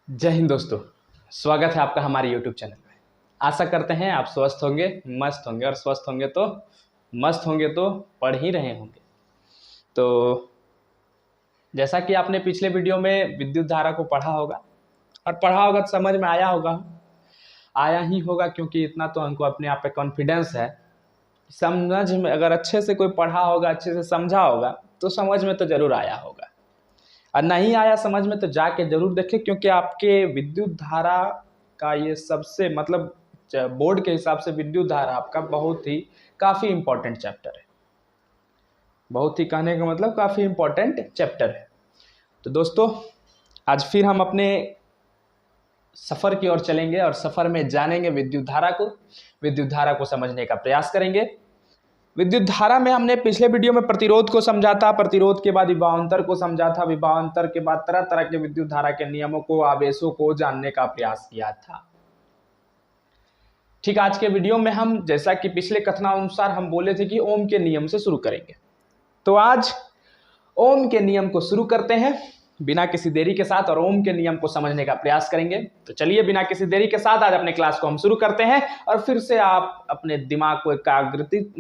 जय हिंद दोस्तों। स्वागत है आपका हमारे YouTube चैनल में। आशा करते हैं आप स्वस्थ होंगे, मस्त होंगे, और स्वस्थ होंगे तो मस्त होंगे तो पढ़ ही रहे होंगे। तो जैसा कि आपने पिछले वीडियो में विद्युत धारा को पढ़ा होगा, और पढ़ा होगा तो समझ में आया ही होगा, क्योंकि इतना तो हमको अपने आप पे कॉन्फिडेंस है। समझ में अगर अच्छे से कोई पढ़ा होगा, अच्छे से समझा होगा, तो समझ में तो ज़रूर आया होगा। और नहीं आया समझ में तो जाके जरूर देखें, क्योंकि आपके विद्युत धारा का ये सबसे बोर्ड के हिसाब से विद्युत धारा आपका काफ़ी इम्पोर्टेंट चैप्टर है। बहुत ही कहने का मतलब काफ़ी इम्पोर्टेंट चैप्टर है। तो दोस्तों, आज फिर हम अपने सफ़र की ओर चलेंगे और सफ़र में जानेंगे विद्युत धारा को समझने का प्रयास करेंगे। विद्युत धारा में हमने पिछले वीडियो में प्रतिरोध को समझा था, प्रतिरोध के बाद विभवांतर को समझा था, विभवांतर के बाद तरह तरह के विद्युत धारा के नियमों को, आवेशों को जानने का प्रयास किया था। ठीक, आज के वीडियो में हम, जैसा कि पिछले कथनानुसार हम बोले थे कि ओम के नियम से शुरू करेंगे, तो आज ओम के नियम को शुरू करते हैं बिना किसी देरी के साथ, और ओम के नियम को समझने का प्रयास करेंगे। तो चलिए, बिना किसी देरी के साथ आज अपने क्लास को हम शुरू करते हैं, और फिर से आप अपने दिमाग को एकाग्रचित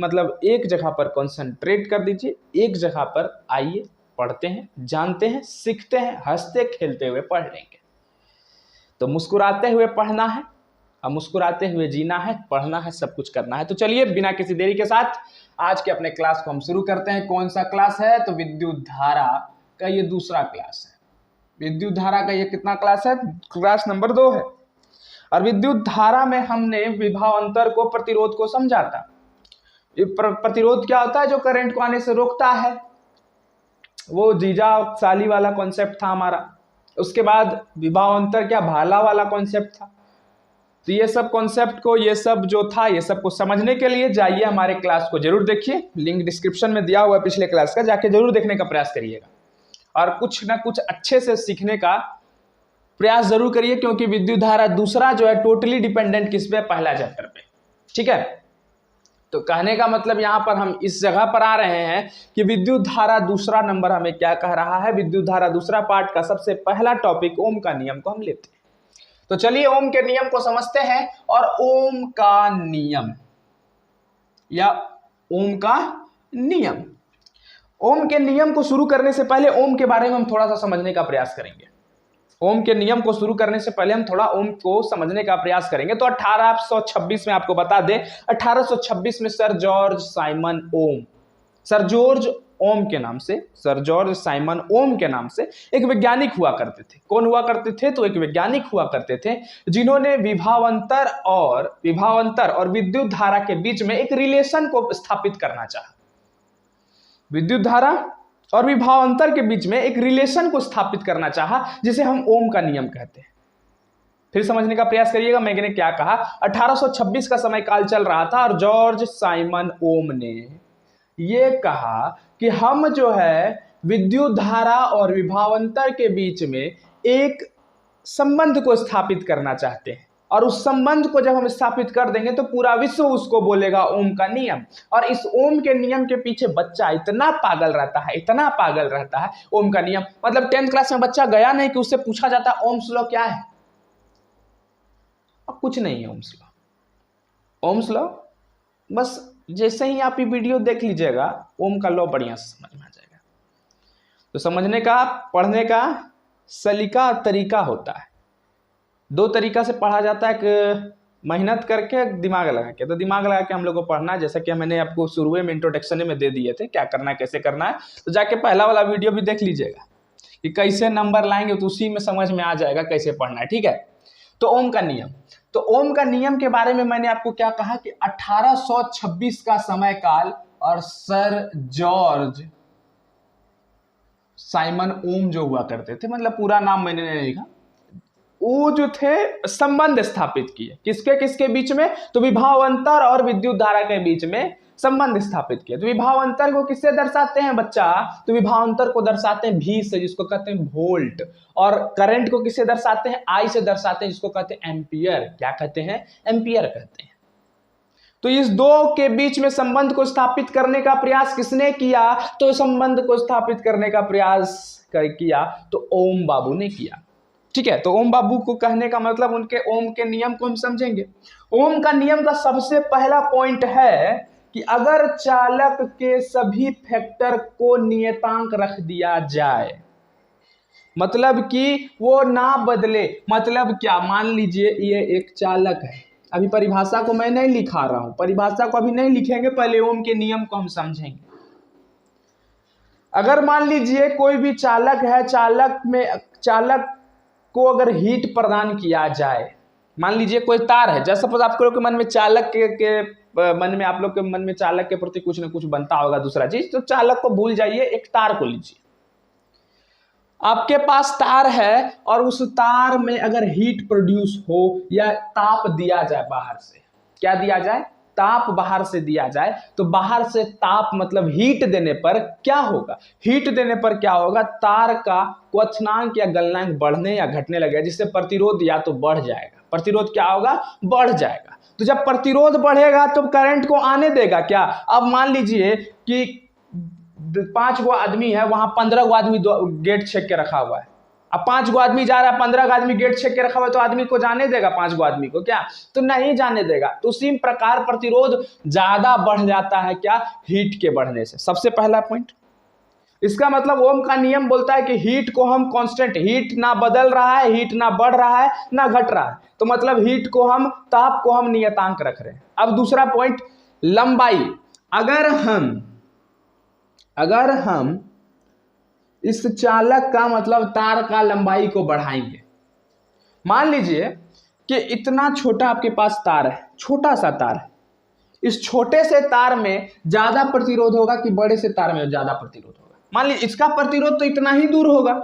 एक जगह पर कंसंट्रेट कर दीजिए। एक जगह पर आइए, पढ़ते हैं, जानते हैं, सीखते हैं, हंसते खेलते हुए पढ़ लेंगे। तो मुस्कुराते हुए पढ़ना है, और मुस्कुराते हुए जीना है, पढ़ना है, सब कुछ करना है। तो चलिए, बिना किसी देरी के साथ आज के अपने क्लास को हम शुरू करते हैं। कौन सा क्लास है? तो विद्युत धारा का ये दूसरा क्लास है। विद्युत धारा का ये कितना क्लास है? क्लास नंबर 2 है। और विद्युत धारा में हमने विभवांतर को, प्रतिरोध को समझा था। प्रतिरोध क्या होता है? जो करंट को आने से रोकता है। वो जीजा साली वाला कॉन्सेप्ट था हमारा। उसके बाद विभवांतर क्या? भाला वाला कॉन्सेप्ट था। तो ये सब कॉन्सेप्ट को, ये सब जो था, ये सब को समझने के लिए जाइए हमारे क्लास को जरूर देखिए। लिंक डिस्क्रिप्शन में दिया हुआ है पिछले क्लास का, जाके जरूर देखने का प्रयास करिएगा, और कुछ ना कुछ अच्छे से सीखने का प्रयास जरूर करिए, क्योंकि विद्युत धारा दूसरा जो है टोटली डिपेंडेंट किस पे? पहला चैप्टर पे। ठीक है, तो कहने का मतलब यहां पर हम इस जगह पर आ रहे हैं कि विद्युत धारा दूसरा नंबर हमें क्या कह रहा है? विद्युत धारा दूसरा पार्ट का सबसे पहला टॉपिक ओम का नियम को हम लेते हैं। तो चलिए ओम के नियम को समझते हैं। और ओम का नियम या ओम का नियम, ओम के नियम को शुरू करने से पहले ओम के बारे में हम थोड़ा सा समझने का प्रयास करेंगे। ओम के नियम को शुरू करने से पहले हम थोड़ा ओम को समझने का प्रयास करेंगे। तो 1826 में, आपको बता दें, 1826 में सर जॉर्ज साइमन ओम के नाम से एक वैज्ञानिक हुआ करते थे। कौन हुआ करते थे? तो एक वैज्ञानिक हुआ करते थे, जिन्होंने विभवांतर और विद्युत धारा के बीच में एक रिलेशन को स्थापित करना चाहा। विद्युत धारा और विभवांतर के बीच में एक रिलेशन को स्थापित करना चाहा, जिसे हम ओम का नियम कहते हैं। फिर समझने का प्रयास करिएगा मैंने क्या कहा। 1826 का समय काल चल रहा था, और जॉर्ज साइमन ओम ने ये कहा कि हम जो है विद्युत धारा और विभवांतर के बीच में एक संबंध को स्थापित करना चाहते हैं, और उस संबंध को जब हम स्थापित कर देंगे तो पूरा विश्व उसको बोलेगा ओम का नियम। और इस ओम के नियम के पीछे बच्चा इतना पागल रहता है ओम का नियम, मतलब 10th क्लास में बच्चा गया नहीं कि उससे पूछा जाता ओम्स लॉ क्या है? और कुछ नहीं है ओम्स लॉ। बस जैसे ही आप ये वीडियो देख लीजिएगा, ओम का लॉ बढ़िया से समझ में आ जाएगा। तो समझने का, पढ़ने का सलीका और तरीका होता है। 2 तरीका से पढ़ा जाता है, एक मेहनत करके, दिमाग लगा के। तो दिमाग लगा के हम लोग को पढ़ना है, जैसा कि मैंने आपको शुरू में इंट्रोडक्शन में दे दिए थे क्या करना है, कैसे करना है। तो जाके पहला वाला वीडियो भी देख लीजिएगा कि कैसे नंबर लाएंगे, तो उसी में समझ में आ जाएगा कैसे पढ़ना है। ठीक है, तो ओम का नियम। तो ओम का नियम के बारे में मैंने आपको क्या कहा कि 1826 का समय काल, और सर जॉर्ज साइमन ओम जो हुआ करते थे, मतलब पूरा नाम मैंने नहीं लिखा, वो जो थे संबंध स्थापित किए। किसके किसके बीच में? तो विभवांतर और विद्युत धारा के बीच में संबंध स्थापित किए। तो विभवांतर को किससे दर्शाते हैं बच्चा? तो विभवांतर को दर्शाते हैं V से, जिसको कहते हैं वोल्ट। और करंट को किससे दर्शाते हैं? I से दर्शाते हैं, जिसको कहते हैं एम्पियर। क्या कहते हैं? एम्पियर कहते हैं। तो इस दो के बीच में संबंध को स्थापित करने का प्रयास किसने किया? तो संबंध को स्थापित करने का प्रयास किया तो ओम बाबू ने किया। ठीक है, तो ओम बाबू को कहने का मतलब उनके ओम के नियम को हम समझेंगे। ओम का नियम का सबसे पहला पॉइंट है कि अगर चालक के सभी फैक्टर को नियतांक रख दिया जाए, मतलब कि वो ना बदले। मतलब क्या, मान लीजिए ये एक चालक है, अभी परिभाषा को मैं नहीं लिखा रहा हूं, परिभाषा को अभी नहीं लिखेंगे, पहले ओम के नियम को हम समझेंगे। अगर मान लीजिए कोई भी चालक है, चालक को अगर हीट प्रदान किया जाए, मान लीजिए कोई तार है, जैसे सपोज आप लोग के मन में चालक के मन में, आप लोग के मन में चालक के प्रति कुछ ना कुछ बनता होगा दूसरा चीज, तो चालक को भूल जाइए, एक तार को लीजिए। आपके पास तार है और उस तार में अगर हीट प्रोड्यूस हो या ताप दिया जाए बाहर से, क्या दिया जाए, ताप बाहर से दिया जाए, तो बाहर से ताप मतलब हीट देने पर क्या होगा, हीट देने पर क्या होगा, तार का क्वथनांक या गलनांक बढ़ने या घटने लगेगा, जिससे प्रतिरोध या तो बढ़ जाएगा, प्रतिरोध क्या होगा, बढ़ जाएगा। तो जब प्रतिरोध बढ़ेगा तो करंट को आने देगा क्या। अब मान लीजिए कि 5 गो आदमी है, वहां 15 गो आदमी गेट छेक के रखा हुआ है। अब 5 गो आदमी जा रहा है, 15 आदमी गेट छेक के रखा हुआ है, तो आदमी को जाने देगा 5 गो आदमी को क्या, तो नहीं जाने देगा। तो उसी प्रकार प्रतिरोध ज्यादा बढ़ जाता है क्या, हीट के बढ़ने से। सबसे पहला पॉइंट, इसका मतलब ओम का नियम बोलता है कि हीट को हम कांस्टेंट, हीट ना बदल रहा है, हीट ना बढ़ रहा है ना घट रहा है, तो मतलब हीट को हम, ताप को हम नियतांक रख रहे हैं। अब दूसरा पॉइंट, लंबाई। अगर हम इस चालक का मतलब तार का लंबाई को बढ़ाएंगे, मान लीजिए कि इतना छोटा आपके पास तार है, छोटा सा तार है, इस छोटे से तार में ज्यादा प्रतिरोध होगा कि बड़े से तार में ज्यादा प्रतिरोध होगा। मान लीजिए इसका प्रतिरोध तो इतना ही दूर होगा,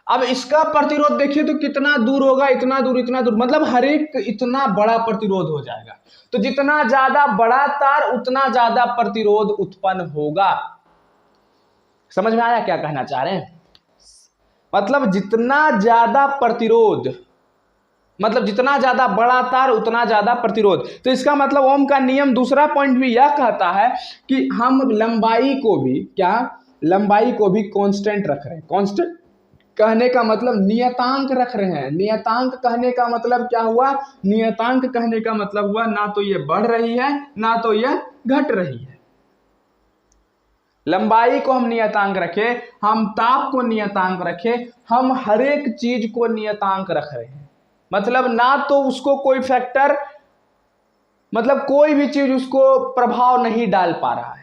अब इसका प्रतिरोध देखिए तो कितना दूर होगा, इतना दूर, इतना दूर, मतलब हर एक इतना बड़ा प्रतिरोध हो जाएगा। तो जितना ज्यादा बड़ा तार उतना ज्यादा प्रतिरोध उत्पन्न होगा। समझ में आया क्या कहना चाह रहे हैं, मतलब जितना ज्यादा प्रतिरोध, मतलब जितना ज्यादा बड़ा तार उतना ज्यादा प्रतिरोध। तो इसका मतलब ओम का नियम दूसरा पॉइंट भी यह कहता है कि हम लंबाई को भी क्या, लंबाई को भी कांस्टेंट रख रहे हैं। कांस्टेंट कहने का मतलब नियतांक रख रहे हैं। नियतांक कहने का मतलब क्या हुआ, नियतांक कहने का मतलब हुआ ना तो ये बढ़ रही है ना तो ये घट रही है। लंबाई को हम नियतांक रखें, हम ताप को नियतांक रखें, हम हर एक चीज को नियतांक रख रहे हैं। मतलब ना तो उसको कोई फैक्टर, मतलब कोई भी चीज उसको प्रभाव नहीं डाल पा रहा है,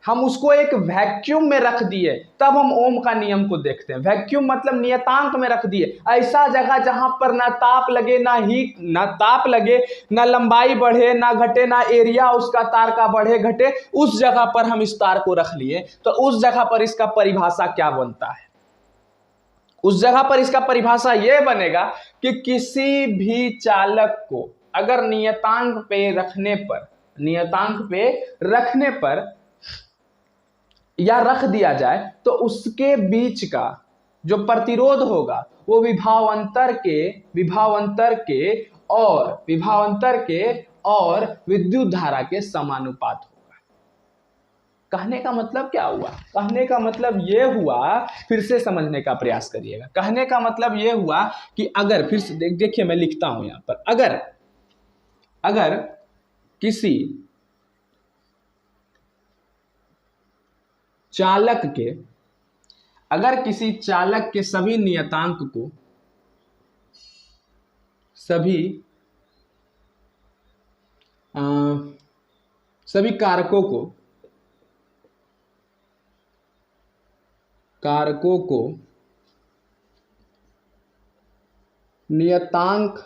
हम उसको एक वैक्यूम में रख दिए, तब हम ओम का नियम को देखते हैं। वैक्यूम मतलब नियतांक में रख दिए, ऐसा जगह जहां पर ना ताप लगे ना हीट, ना ताप लगे ना लंबाई बढ़े ना घटे, ना एरिया उसका तार का बढ़े घटे, उस जगह पर हम इस तार को रख लिए। तो उस जगह पर इसका परिभाषा क्या बनता है, उस जगह पर इसका परिभाषा यह बनेगा कि किसी भी चालक को अगर नियतांक पे रखने पर या रख दिया जाए, तो उसके बीच का जो प्रतिरोध होगा वो विभवांतर के और विद्युत धारा के समानुपात होगा। कहने का मतलब क्या हुआ, कहने का मतलब ये हुआ, फिर से समझने का प्रयास करिएगा। कहने का मतलब ये हुआ कि अगर, फिर से देखिए मैं लिखता हूं यहां पर, अगर किसी चालक के सभी नियतांक को, सभी कारकों को नियतांक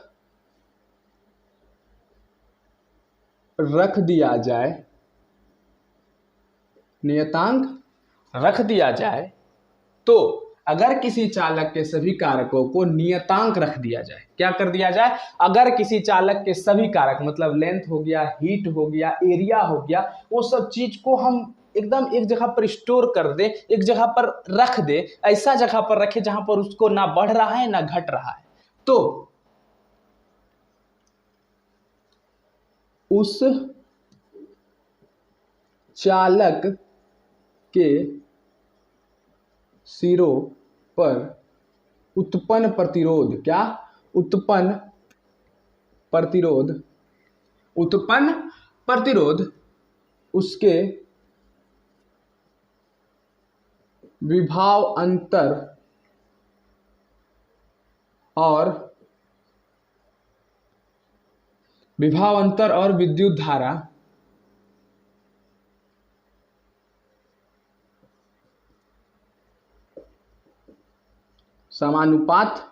रख दिया जाए, तो अगर किसी चालक के सभी कारकों को नियतांक रख दिया जाए, क्या कर दिया जाए, अगर किसी चालक के सभी कारक मतलब लेंथ हो गया, हीट हो गया, एरिया हो गया, वो सब चीज को हम एकदम एक जगह पर स्टोर कर दे, एक जगह पर रख दे, ऐसा जगह पर रखे जहां पर उसको ना बढ़ रहा है ना घट रहा है, तो उस चालक के सिरों पर उत्पन्न प्रतिरोध, क्या उत्पन्न प्रतिरोध, उत्पन्न प्रतिरोध उसके विभव अंतर और विद्युत धारा समानुपात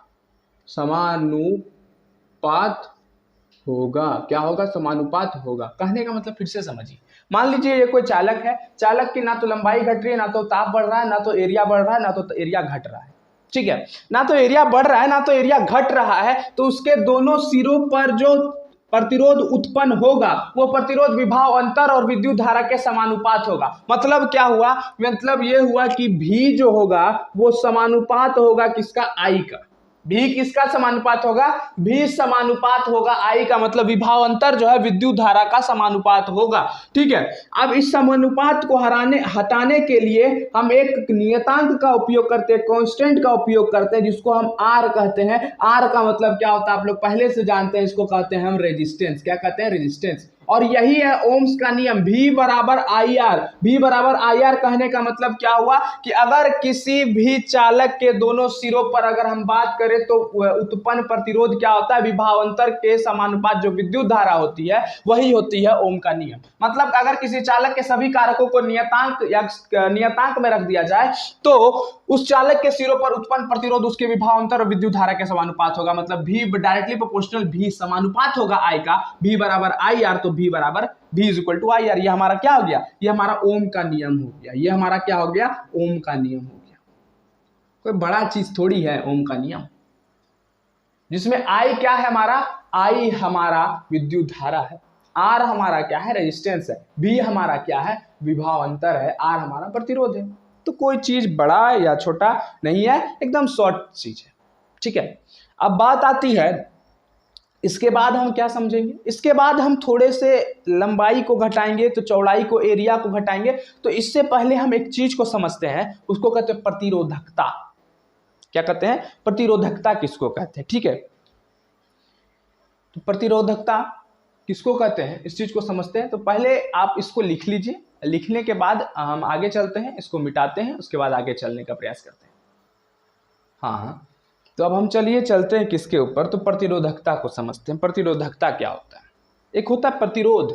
होगा। क्या होगा? समानुपात होगा। कहने का मतलब फिर से समझिए, मान लीजिए ये कोई चालक है, चालक की ना तो लंबाई घट रही है, ना तो ताप बढ़ रहा है, ना तो एरिया बढ़ रहा है, ना तो एरिया घट रहा है। ठीक है, ना तो एरिया बढ़ रहा है ना तो एरिया घट रहा है, तो उसके दोनों सिरों पर जो प्रतिरोध उत्पन्न होगा वो प्रतिरोध विभव अंतर और विद्युत धारा के समानुपात होगा। मतलब क्या हुआ? मतलब ये हुआ कि भी जो होगा वो समानुपात होगा किसका? आई का। भी किसका समानुपात होगा? भी समानुपात होगा आई का, मतलब विभव अंतर जो है विद्युत धारा का समानुपात होगा। ठीक है, अब इस समानुपात को हटाने के लिए हम एक नियतांक का उपयोग करते हैं, कांस्टेंट का उपयोग करते हैं, जिसको हम आर कहते हैं। आर का मतलब क्या होता है आप लोग पहले से जानते हैं, इसको कहते हैं हम रेजिस्टेंस। क्या कहते हैं? रेजिस्टेंस। और यही है ओम्स का नियम, V बराबर आई आर। V बराबर आई आर कहने का मतलब क्या हुआ कि अगर किसी भी चालक के दोनों सिरों पर अगर हम बात करें तो उत्पन्न प्रतिरोध क्या होता है? विभवांतर के समानुपात जो विद्युत धारा होती है वही होती है ओम का नियम। मतलब अगर किसी चालक के सभी कारकों को नियतांक या नियतांक में रख दिया जाए तो उस चालक के सिरों पर उत्पन्न प्रतिरोध उसके विभवांतर और विद्युत धारा के समानुपात होगा। मतलब V डायरेक्टली प्रोपोर्शनल V समानुपात होगा I का। V बराबर आई आर, तो V बराबर V is equal to I R. ये हमारा क्या हो गया? ये हमारा ओम का नियम हो गया। ये हमारा क्या हो गया? ओम का नियम हो गया। कोई बड़ा चीज थोड़ी है ओम का नियम, जिसमें I क्या है हमारा? I हमारा विद्युत धारा है, R हमारा क्या है? रेजिस्टेंस है, V हमारा क्या है? विभवांतर है, R हमारा प्रतिरोध है। तो कोई चीज बड़ा या छोटा नहीं है, एकदम शॉर्ट चीज है। ठीक है, अब बात आती है इसके बाद हम क्या समझेंगे? इसके बाद हम थोड़े से लंबाई को घटाएंगे तो चौड़ाई को, एरिया को घटाएंगे। तो इससे पहले हम एक चीज को समझते हैं, उसको कहते हैं प्रतिरोधकता। क्या कहते हैं? प्रतिरोधकता किसको कहते हैं? ठीक है, तो प्रतिरोधकता किसको कहते हैं इस चीज को समझते हैं। तो पहले आप इसको लिख लीजिए, लिखने के बाद हम आगे चलते हैं, इसको मिटाते हैं, उसके बाद आगे चलने का प्रयास करते हैं। हाँ, तो अब हम चलिए चलते हैं किसके ऊपर? तो प्रतिरोधकता को समझते हैं। प्रतिरोधकता क्या होता है? एक होता है प्रतिरोध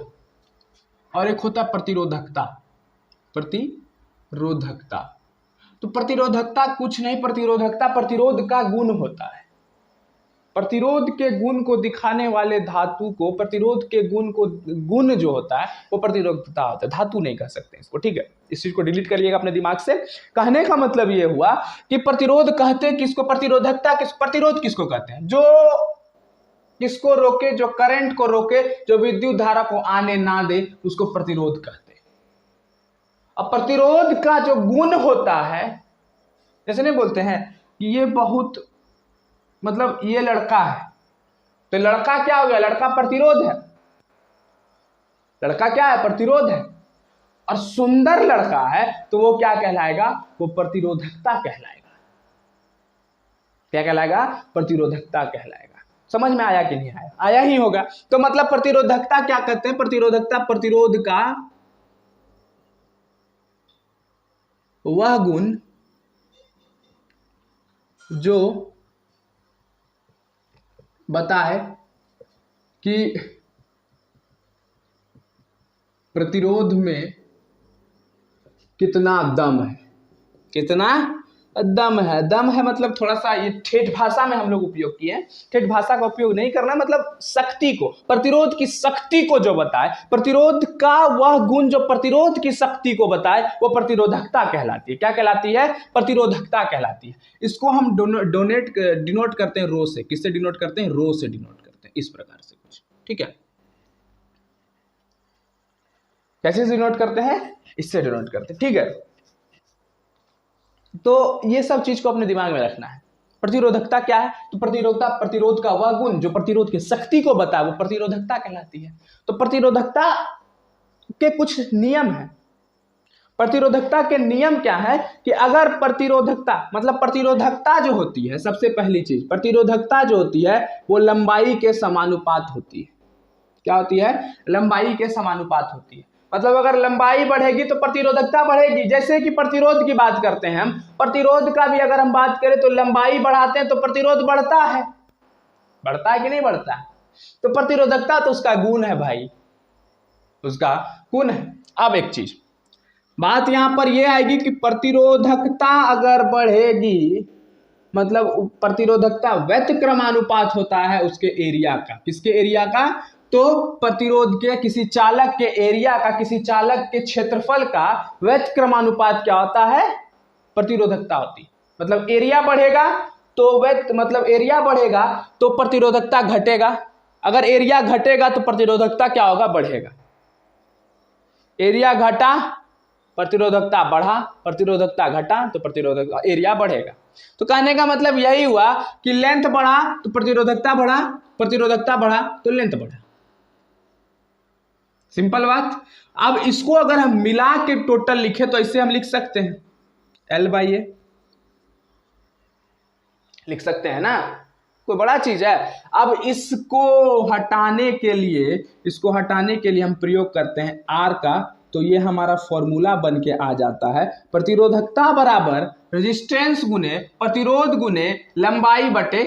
और एक होता है प्रतिरोधकता। प्रतिरोधकता, तो प्रतिरोधकता कुछ नहीं, प्रतिरोधकता प्रतिरोध का गुण होता है। प्रतिरोध के गुण को दिखाने वाले धातु को, प्रतिरोध के गुण जो होता है वो प्रतिरोधकता होता है, धातु नहीं कह सकते इसको। ठीक है, इस चीज को डिलीट करिएगा अपने दिमाग से। कहने का मतलब ये हुआ कि प्रतिरोध कहते हैं किसको? प्रतिरोधकता प्रतिरोध किसको कहते हैं? जो किसको रोके? जो करंट को रोके, जो विद्युत धारा को आने ना दे, उसको प्रतिरोध कहते हैं। अब प्रतिरोध का जो गुण होता है, जैसे नहीं बोलते हैं कि ये बहुत, मतलब ये लड़का है, तो लड़का क्या हो गया? लड़का प्रतिरोध है। लड़का क्या है? प्रतिरोध है। और सुंदर लड़का है तो वो क्या कहलाएगा? वो प्रतिरोधकता कहलाएगा। क्या कहलाएगा? प्रतिरोधकता कहलाएगा। समझ में आया कि नहीं आया? आया ही होगा। तो मतलब प्रतिरोधकता क्या कहते हैं? प्रतिरोधकता प्रतिरोध का वह गुण जो बताए कि प्रतिरोध में कितना दम है। कितना दम है? दम है मतलब थोड़ा सा ये ठेठ भाषा में हम लोग उपयोग किए हैं। ठेठ भाषा का उपयोग नहीं करना, मतलब शक्ति को, प्रतिरोध की शक्ति को जो बताए, प्रतिरोध का वह गुण जो प्रतिरोध की शक्ति को बताए, वो प्रतिरोधकता कहलाती है। क्या कहलाती है? प्रतिरोधकता कहलाती है। इसको हम डिनोट करते हैं रो से। किससे डिनोट करते हैं? रो से डिनोट करते हैं, इस प्रकार से कुछ। ठीक है, कैसे डिनोट करते हैं? इससे डिनोट करते हैं। ठीक है, तो ये सब चीज को अपने दिमाग में रखना है। प्रतिरोधकता क्या है? तो प्रतिरोधकता प्रतिरोध का वह गुण जो प्रतिरोध की शक्ति को बताए, वो प्रतिरोधकता कहलाती है। तो प्रतिरोधकता के कुछ नियम हैं। प्रतिरोधकता के नियम क्या है कि अगर प्रतिरोधकता मतलब प्रतिरोधकता जो होती है, सबसे पहली चीज प्रतिरोधकता जो होती है वो लंबाई के समानुपात होती है। क्या होती है? लंबाई के समानुपात होती है। मतलब अगर लंबाई बढ़ेगी तो प्रतिरोधकता बढ़ेगी। जैसे कि प्रतिरोध की बात करते हैं हम, प्रतिरोध का भी अगर हम बात करें तो लंबाई बढ़ाते हैं तो प्रतिरोध बढ़ता है कि नहीं बढ़ता है? तो प्रतिरोधकता तो उसका गुण है भाई, उसका गुण है। अब एक चीज बात यहां पर यह आएगी कि प्रतिरोधकता अगर बढ़ेगी, मतलब प्रतिरोधकता व्यतिक्रमानुपात होता है उसके एरिया का। किसके एरिया का? तो प्रतिरोध के किसी चालक के एरिया का, किसी चालक के क्षेत्रफल का व्यतिक्रमानुपात क्या होता है? प्रतिरोधकता होती। मतलब एरिया बढ़ेगा तो मतलब एरिया बढ़ेगा तो प्रतिरोधकता घटेगा, अगर एरिया घटेगा तो प्रतिरोधकता क्या होगा? बढ़ेगा। एरिया घटा प्रतिरोधकता बढ़ा, प्रतिरोधकता घटा तो प्रतिरोधकता एरिया बढ़ेगा। तो कहने का मतलब यही हुआ कि लेंथ बढ़ा तो प्रतिरोधकता बढ़ा, प्रतिरोधकता बढ़ा तो लेंथ बढ़ा। सिंपल बात। अब इसको अगर हम मिला के टोटल लिखे तो इससे हम लिख सकते हैं L/A, लिख सकते हैं ना, कोई बड़ा चीज है। अब इसको हटाने के लिए हम प्रयोग करते हैं R का, तो ये हमारा फॉर्मूला बन के आ जाता है प्रतिरोधकता बराबर रेजिस्टेंस गुने प्रतिरोध गुने लंबाई बटे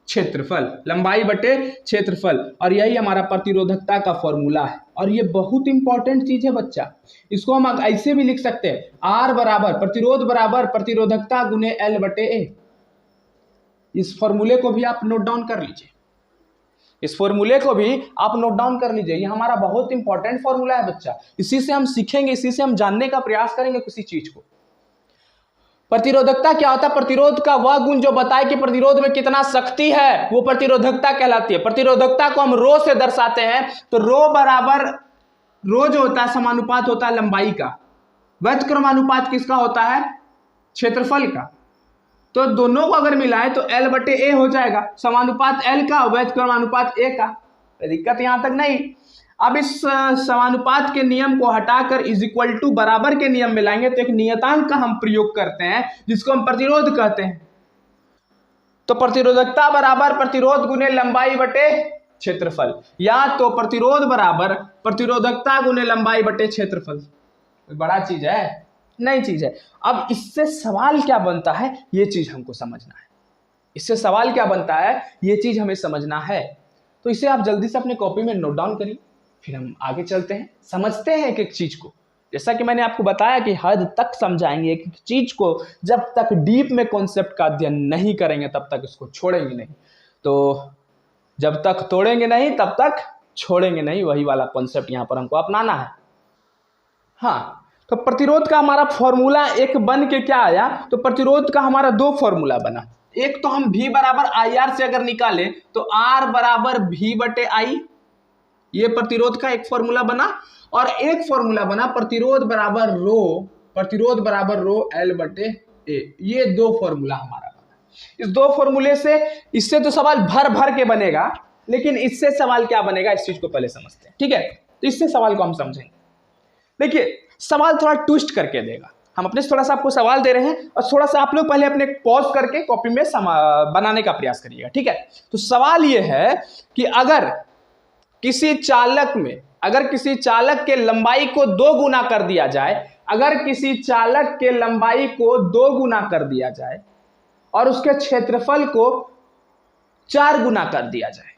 क्षेत्रफल, लंबाई बटे क्षेत्रफल। और यही हमारा प्रतिरोधकता का फॉर्मूला है। और ये बहुत इंपॉर्टेंट चीज है बच्चा, इसको हम ऐसे भी लिख सकते हैं R बराबर प्रतिरोध बराबर प्रतिरोधकता गुने L/A। इस फॉर्मूले को भी आप नोट डाउन कर लीजिए, इस फॉर्मूले को भी आप नोट डाउन कर लीजिए। ये हमारा बहुत इंपॉर्टेंट फॉर्मूला है बच्चा, इसी से हम सीखेंगे, इसी से हम जानने का प्रयास करेंगे किसी चीज को। प्रतिरोधकता क्या होता है? प्रतिरोध का वह गुण जो बताए कि प्रतिरोध में कितना शक्ति है, वो प्रतिरोधकता कहलाती है। प्रतिरोधकता को हम रो से दर्शाते हैं, तो रो बराबर रो जो होता है समानुपात होता है लंबाई का, व्यतिक्रमानुपात किसका होता है? क्षेत्रफल का। तो दोनों को अगर मिलाएं तो L/A हो जाएगा, समानुपात L का, व्यतिक्रमानुपात A का। दिक्कत यहां तक नहीं। अब इस समानुपात के नियम को हटाकर इज इक्वल टू बराबर के नियम में लाएंगे तो एक नियतांक का हम प्रयोग करते हैं जिसको हम प्रतिरोध कहते हैं। तो प्रतिरोधकता बराबर प्रतिरोध गुने लंबाई बटे क्षेत्रफल, या तो प्रतिरोध बराबर प्रतिरोधकता गुने लंबाई बटे क्षेत्रफल। बड़ा चीज है? नई चीज है। अब इससे सवाल क्या बनता है ये चीज हमको समझना है, इससे सवाल क्या बनता है ये चीज हमें समझना है। तो इसे आप जल्दी से अपने कॉपी में नोट डाउन करिए, फिर हम आगे चलते हैं, समझते हैं एक एक चीज को। जैसा कि मैंने आपको बताया कि हद तक समझाएंगे एक एक चीज को, जब तक डीप में कॉन्सेप्ट का अध्ययन नहीं करेंगे तब तक इसको छोड़ेंगे नहीं। तो जब तक तोड़ेंगे नहीं तब तक छोड़ेंगे नहीं, वही वाला कॉन्सेप्ट यहाँ पर हमको अपनाना है। हाँ, तो प्रतिरोध का हमारा फॉर्मूला एक बन के क्या आया? तो प्रतिरोध का हमारा दो फॉर्मूला बना। एक तो हम V बराबर IR से अगर निकाले तो R बराबर V/I, ये प्रतिरोध का एक फॉर्मूला बना। और एक फॉर्मूला बना प्रतिरोध बराबर रो L/A। ये दो फॉर्मूला हमारा बना। इस दो फॉर्मूले से, इससे तो सवाल भर भर के बनेगा, लेकिन इससे सवाल क्या बनेगा इस चीज को पहले समझते हैं, ठीक है? तो इससे सवाल को हम समझेंगे। देखिए, सवाल थोड़ा ट्विस्ट करके देगा, हम अपने थोड़ा सा आपको सवाल दे रहे हैं और थोड़ा सा आप लोग पहले अपने पॉज करके कॉपी में बनाने का प्रयास करिएगा, ठीक है? तो सवाल यह है कि अगर किसी चालक के लंबाई को 2 गुना कर दिया जाए, अगर किसी चालक के लंबाई को 2 गुना कर दिया जाए और उसके क्षेत्रफल को 4 गुना कर दिया जाए,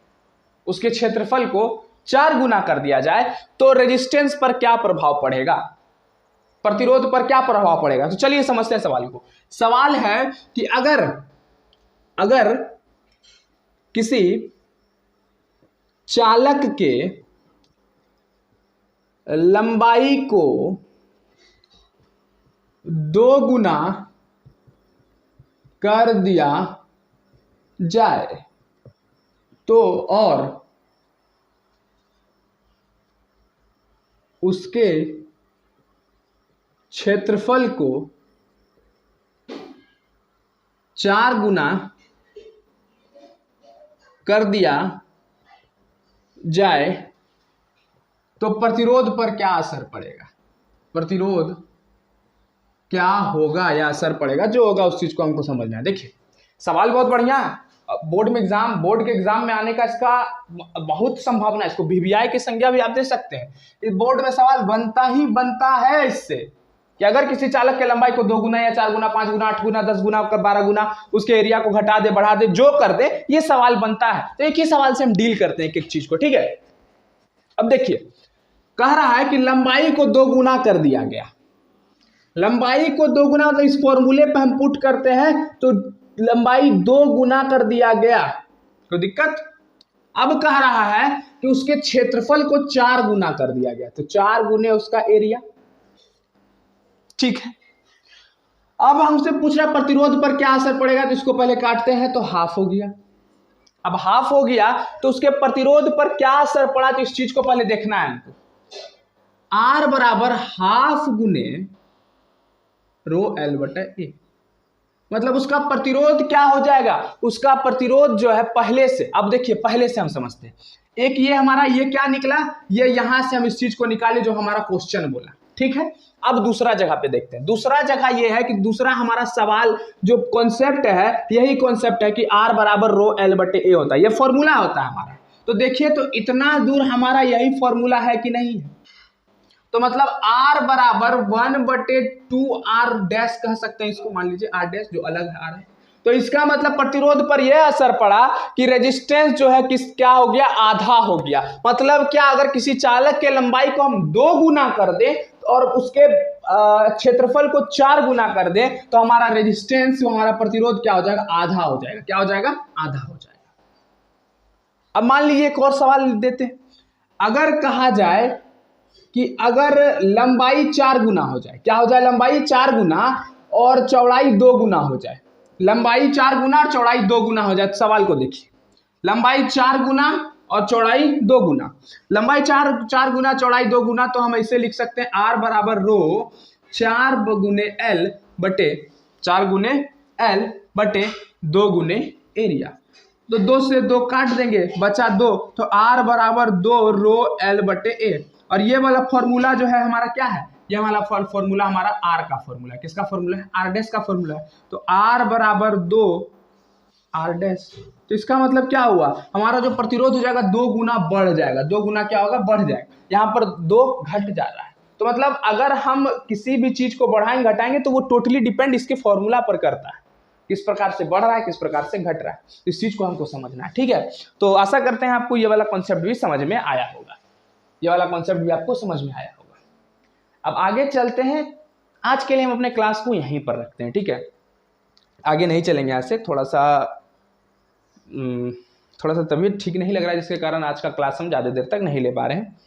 उसके क्षेत्रफल को 4 गुना कर दिया जाए, तो रेजिस्टेंस पर क्या प्रभाव पड़ेगा, प्रतिरोध पर क्या प्रभाव पड़ेगा? तो चलिए समझते हैं सवाल को। सवाल है कि अगर किसी चालक के लंबाई को 2 गुना कर दिया जाए तो, और उसके क्षेत्रफल को 4 गुना कर दिया जाए तो प्रतिरोध पर क्या असर पड़ेगा? प्रतिरोध क्या होगा या असर पड़ेगा, जो होगा उस चीज को हमको समझना है। देखिए सवाल बहुत बढ़िया है, बोर्ड के एग्जाम में आने का इसका बहुत संभावना है। इसको वीवीआई की संज्ञा भी आप दे सकते हैं। इस बोर्ड में सवाल बनता ही बनता है इससे कि अगर किसी चालक के लंबाई को 2 गुना या 4 गुना 5 गुना 8 गुना 10 गुना 12 गुना उसके एरिया को घटा दे बढ़ा दे जो कर दे, ये सवाल बनता है। तो एक ही सवाल से हम डील करते हैं एक एक चीज को, ठीक है। अब देखिए कह रहा है कि लंबाई को 2 गुना कर दिया गया। लंबाई को 2 गुना मतलब इस फॉर्मूले पे हम पुट करते हैं तो लंबाई 2 गुना कर दिया गया, कोई दिक्कत। अब कह रहा है कि उसके क्षेत्रफल को 4 गुना कर दिया गया, तो 4 गुने उसका एरिया, ठीक है। अब हमसे पूछ रहा है प्रतिरोध पर क्या असर पड़ेगा, तो इसको पहले काटते हैं तो हाफ हो गया। अब हाफ हो गया तो उसके प्रतिरोध पर क्या असर पड़ा, तो इस चीज को पहले देखना है हमको। आर बराबर हाफ गुने रो एल बटा ए, मतलब उसका प्रतिरोध क्या हो जाएगा, उसका प्रतिरोध जो है पहले से, अब देखिए पहले से हम समझते हैं। एक ये हमारा ये क्या निकला, ये यहां से हम इस चीज को निकाले जो हमारा क्वेश्चन बोला, ठीक है। अब दूसरा जगह पे देखते हैं। दूसरा जगह ये है कि दूसरा हमारा सवाल जो कॉन्सेप्ट है यही कॉन्सेप्ट है कि आर बराबर रो एल बटे ए होता है, ये फॉर्मूला होता है हमारा। तो देखिए तो इतना दूर हमारा यही फॉर्मूला है कि नहीं है, तो मतलब R बराबर 1/2 आर डैश कह सकते हैं इसको, मान लीजिए आर डैश जो अलग है आर है। तो इसका मतलब प्रतिरोध पर यह असर पड़ा कि रेजिस्टेंस जो है किस क्या हो गया, आधा हो गया। मतलब क्या, अगर किसी चालक के लंबाई को हम 2 गुना कर दें और उसके क्षेत्रफल को 4 गुना कर दें तो हमारा रेजिस्टेंस, हमारा प्रतिरोध क्या हो जाएगा, आधा हो जाएगा। क्या हो जाएगा, आधा हो जाएगा। अब मान लीजिए एक और सवाल देते हैं। अगर कहा जाए कि अगर लंबाई 4 गुना हो जाए, क्या हो जाए, लंबाई 4 गुना और चौड़ाई 2 गुना हो जाए, लंबाई 4 गुना और चौड़ाई 2 गुना हो जाए। तो सवाल को देखिए, लंबाई 4 गुना और चौड़ाई 2 गुना, लंबाई 4 गुना चौड़ाई 2 गुना, तो हम ऐसे लिख सकते हैं आर बराबर रो 4 गुने एल बटे 4 गुने एल बटे 2 गुने एरिया। तो 2 से 2 काट देंगे, बचा 2, तो आर बराबर 2 रो एल बटे ए। और ये वाला फॉर्मूला जो है हमारा क्या है, ये वाला फॉर्मूला हमारा आर का फॉर्मूला है। किसका फॉर्मूला है, आर डैश का फॉर्मूला है। तो आर बराबर 2 आर डैश, तो इसका मतलब क्या हुआ, हमारा जो प्रतिरोध हो जाएगा 2 गुना बढ़ जाएगा। 2 गुना क्या होगा, बढ़ जाएगा। यहाँ पर 2 घट जा रहा है। तो मतलब अगर हम किसी भी चीज को बढ़ाएंगे घटाएंगे तो वो टोटली डिपेंड इसके फॉर्मूला पर करता है, किस प्रकार से बढ़ रहा है किस प्रकार से घट रहा है। इस चीज को हमको समझना है, ठीक है। तो आशा करते हैं आपको ये वाला कॉन्सेप्ट भी समझ में आया होगा, ये वाला कॉन्सेप्ट भी आपको समझ में आया होगा। अब आगे चलते हैं। आज के लिए हम अपने क्लास को यहीं पर रखते हैं, ठीक है। आगे नहीं चलेंगे यहाँ से, थोड़ा सा तबीयत ठीक नहीं लग रहा है, जिसके कारण आज का क्लास हम ज़्यादा देर तक नहीं ले पा रहे हैं।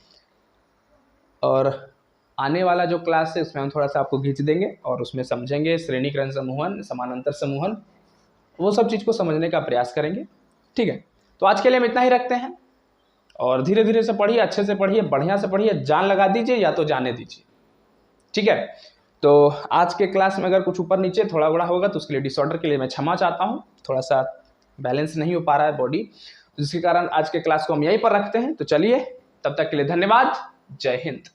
और आने वाला जो क्लास है उसमें हम थोड़ा सा आपको खींच देंगे और उसमें समझेंगे श्रेणीकरण समूहन, समानांतर समूहन, वो सब चीज़ को समझने का प्रयास करेंगे, ठीक है। तो आज के लिए हम इतना ही रखते हैं और धीरे धीरे से पढ़िए, अच्छे से पढ़िए, बढ़िया से पढ़िए, जान लगा दीजिए या तो जाने दीजिए, ठीक है। तो आज के क्लास में अगर कुछ ऊपर नीचे थोड़ा बड़ा होगा तो उसके लिए डिसऑर्डर के लिए मैं क्षमा चाहता हूँ। थोड़ा सा बैलेंस नहीं हो पा रहा है बॉडी, जिसके कारण आज के क्लास को हम यहीं पर रखते हैं। तो चलिए, तब तक के लिए धन्यवाद। जय हिंद।